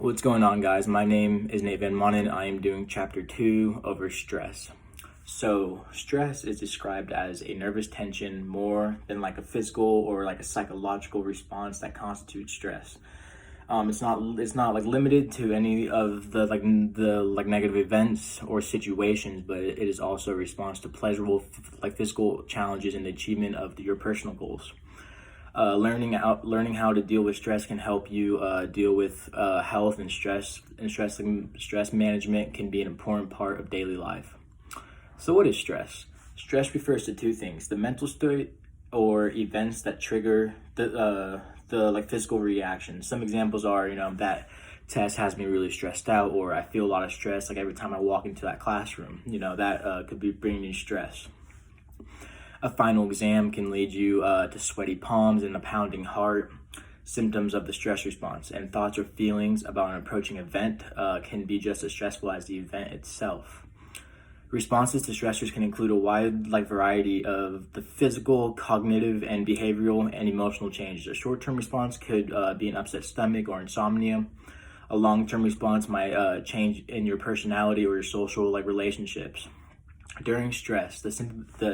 What's going on, guys? My name is Nate Van Manen. I am doing chapter 2 over stress. So, stress is described as a nervous tension more than like a physical or like a psychological response that constitutes stress. It's not like limited to any of the negative events or situations, but it is also a response to pleasurable like physical challenges in the achievement of your personal goals. Learning how to deal with stress can help you deal with health and stress management can be an important part of daily life. So what is stress? Stress refers to two things: the mental state or events that trigger the like physical reaction. Some examples are, that test has me really stressed out, or I feel a lot of stress like every time I walk into that classroom. That could be bringing me stress. A final exam can lead you to sweaty palms and a pounding heart. Symptoms of the stress response and thoughts or feelings about an approaching event can be just as stressful as the event itself. Responses to stressors can include a wide variety of the physical, cognitive, and behavioral and emotional changes. A short-term response could be an upset stomach or insomnia. A long-term response might change in your personality or your social relationships. During stress, the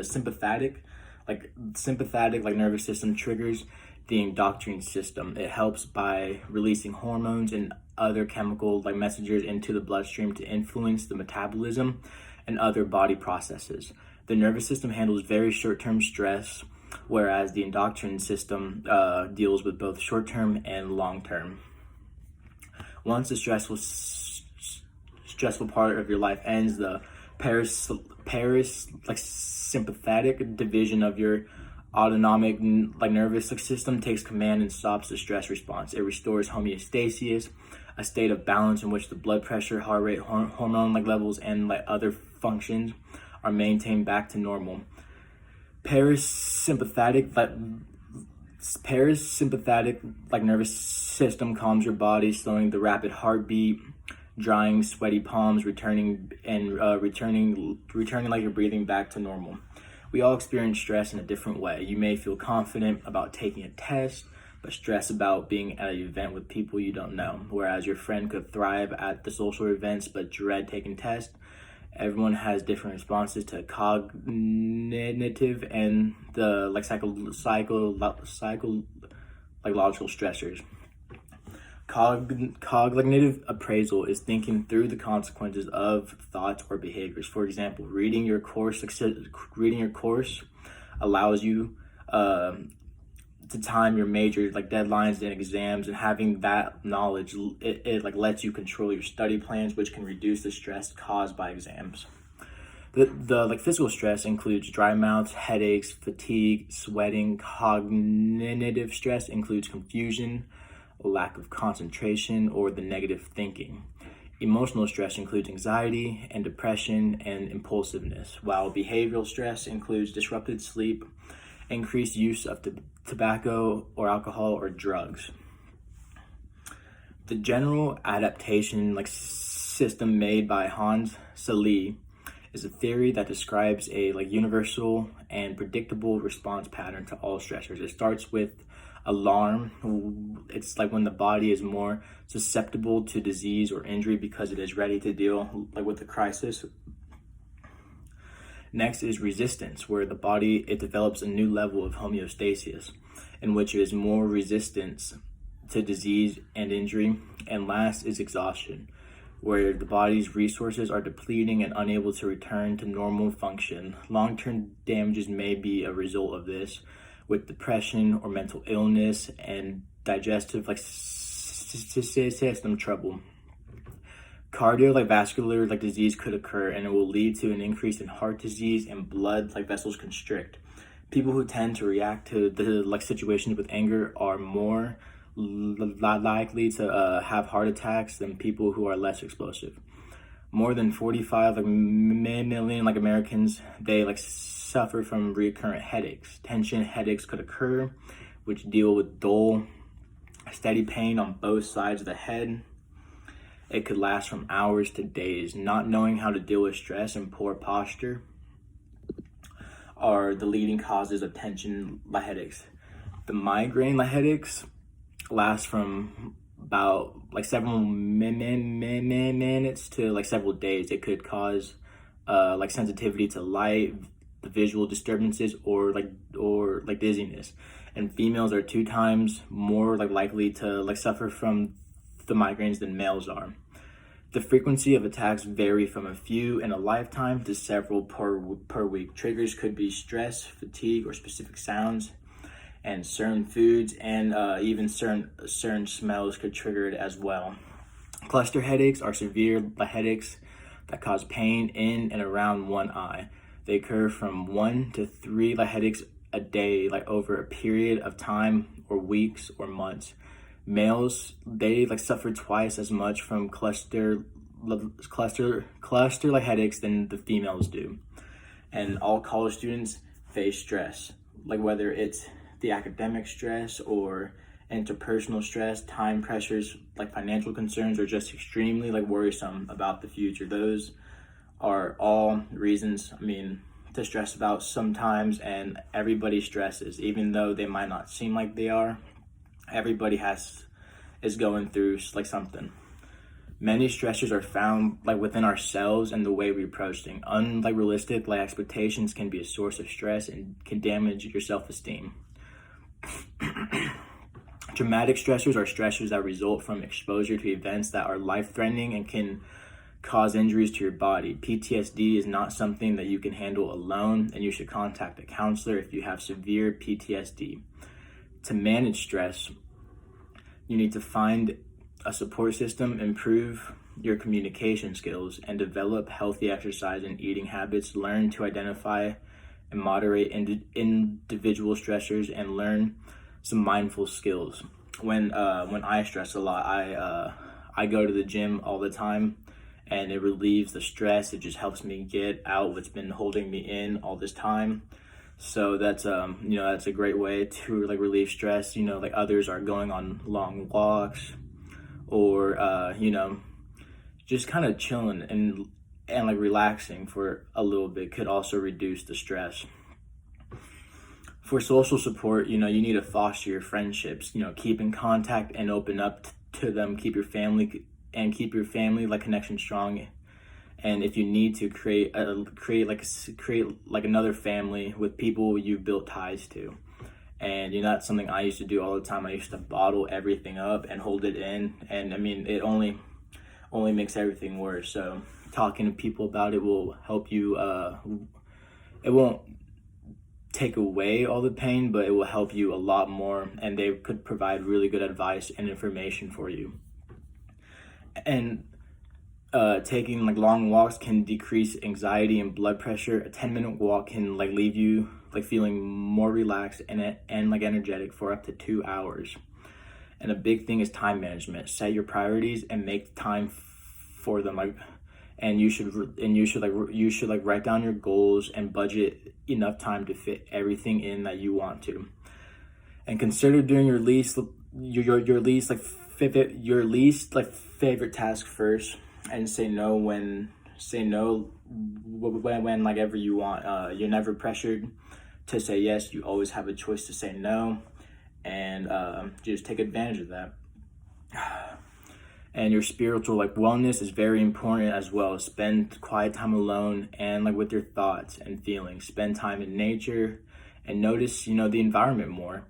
sympathetic nervous system triggers the endocrine system. It helps by releasing hormones and other chemical messengers into the bloodstream to influence the metabolism and other body processes. The nervous system handles very short-term stress, whereas the endocrine system deals with both short-term and long-term. Once the stressful part of your life ends, the sympathetic division of your autonomic nervous system takes command and stops the stress response. It restores homeostasis, a state of balance in which the blood pressure, heart rate, hormone levels, and other functions are maintained back to normal. Parasympathetic nervous system calms your body, slowing the rapid heartbeat, drying sweaty palms, returning your breathing back to normal. We all experience stress in a different way. You may feel confident about taking a test, but stress about being at an event with people you don't know, whereas your friend could thrive at the social events but dread taking tests. Everyone has different responses to cognitive and the psychological stressors. Cognitive appraisal is thinking through the consequences of thoughts or behaviors. For example, reading your course allows you to time your major deadlines and exams, and having that knowledge it lets you control your study plans, which can reduce the stress caused by exams. The physical stress includes dry mouth, headaches, fatigue, sweating. Cognitive stress includes confusion, lack of concentration, or the negative thinking. Emotional stress includes anxiety and depression and impulsiveness, while behavioral stress includes disrupted sleep, increased use of tobacco or alcohol or drugs. The general adaptation system made by Hans Selye is a theory that describes a universal and predictable response pattern to all stressors. It starts with alarm. It's when the body is more susceptible to disease or injury because it is ready to deal with the crisis. Next is resistance, where the body develops a new level of homeostasis in which it is more resistant to disease and injury. And last is exhaustion, where the body's resources are depleting and unable to return to normal function. Long-term damages may be a result of this, with depression or mental illness and digestive system trouble. Cardiovascular disease could occur, and it will lead to an increase in heart disease and blood vessels constrict. People who tend to react to the situations with anger are more likely to have heart attacks than people who are less explosive. More than 45 million Americans, they suffer from recurrent headaches. Tension headaches could occur, which deal with dull, steady pain on both sides of the head. It could last from hours to days. Not knowing how to deal with stress and poor posture are the leading causes of tension headaches. The migraine headaches last from about like several minutes to like several days. It could cause like sensitivity to light, the visual disturbances, or like dizziness. And females are 2 times more like likely to like suffer from the migraines than males are. The frequency of attacks vary from a few in a lifetime to several per week. Triggers could be stress, fatigue, or specific sounds, and certain foods and even certain smells could trigger it as well. Cluster headaches are severe headaches that cause pain in and around one eye. They occur from 1 to 3 headaches a day, like over a period of time or weeks or months. Males, they suffer twice as much from cluster headaches than the females do. And all college students face stress, like whether it's the academic stress or interpersonal stress, time pressures, like financial concerns, or just extremely worrisome about the future. Those are all reasons, to stress about sometimes, and everybody stresses, even though they might not seem like they are. Everybody is going through something. Many stressors are found within ourselves and the way we approach things. Unrealistic expectations can be a source of stress and can damage your self-esteem. Traumatic stressors are stressors that result from exposure to events that are life-threatening and can cause injuries to your body. PTSD is not something that you can handle alone, and you should contact a counselor if you have severe PTSD. To manage stress, you need to find a support system, improve your communication skills, and develop healthy exercise and eating habits. Learn to identify and moderate individual stressors, and learn some mindful skills. When I stress a lot, I go to the gym all the time, and it relieves the stress. It just helps me get out what's been holding me in all this time. So that's that's a great way to relieve stress. Others are going on long walks, or just kind of chilling and relaxing for a little bit could also reduce the stress. For social support, you need to foster your friendships, keep in contact and open up to them. Keep your family connection strong. And if you need to create another family with people you built ties to. And that's something I used to do all the time. I used to bottle everything up and hold it in, and it only makes everything worse. So talking to people about it will help you. It won't take away all the pain, but it will help you a lot more, and they could provide really good advice and information for you. And taking long walks can decrease anxiety and blood pressure. A 10-minute walk can leave you feeling more relaxed and energetic for up to 2 hours. And a big thing is time management. Set your priorities and make time for them. And you should write down your goals and budget enough time to fit everything in that you want to. And consider doing your least favorite task first, and say no whenever you want. You're never pressured to say yes. You always have a choice to say no, and just take advantage of that. And your spiritual wellness is very important as well. Spend quiet time alone and with your thoughts and feelings. Spend time in nature and notice the environment more,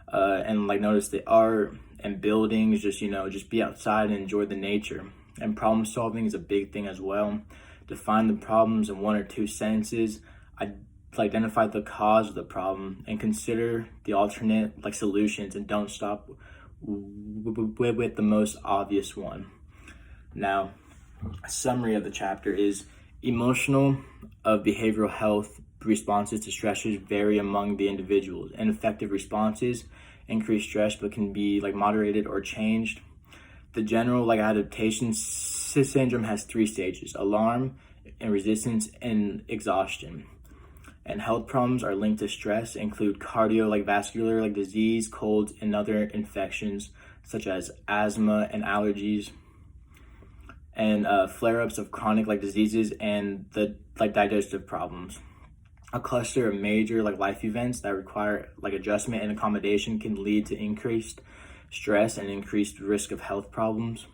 and notice the art and buildings. Just be outside and enjoy the nature. And problem solving is a big thing as well. Define the problems in 1 or 2 sentences. Identify the cause of the problem and consider the alternate solutions, and don't stop with the most obvious one. Now, a summary of the chapter is emotional of behavioral health responses to stressors vary among the individuals, and effective responses increase stress but can be moderated or changed. The general adaptation syndrome has 3 stages: alarm and resistance and exhaustion. And health problems are linked to stress, include cardiovascular disease, colds, and other infections such as asthma and allergies, and flare-ups of chronic diseases, and the digestive problems. A cluster of major life events that require adjustment and accommodation can lead to increased stress and increased risk of health problems.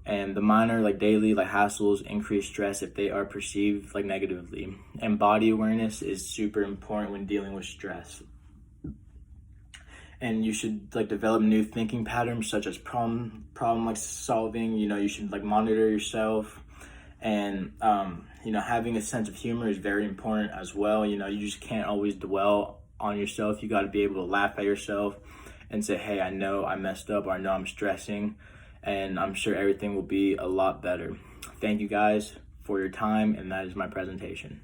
And the minor, like daily, like hassles increase stress if they are perceived like negatively. And body awareness is super important when dealing with stress. And you should like develop new thinking patterns such as problem like solving. You should like monitor yourself, and having a sense of humor is very important as well. You just can't always dwell on yourself. You got to be able to laugh at yourself and say, hey, I know I messed up, or I know I'm stressing, and I'm sure everything will be a lot better. Thank you guys for your time, and that is my presentation.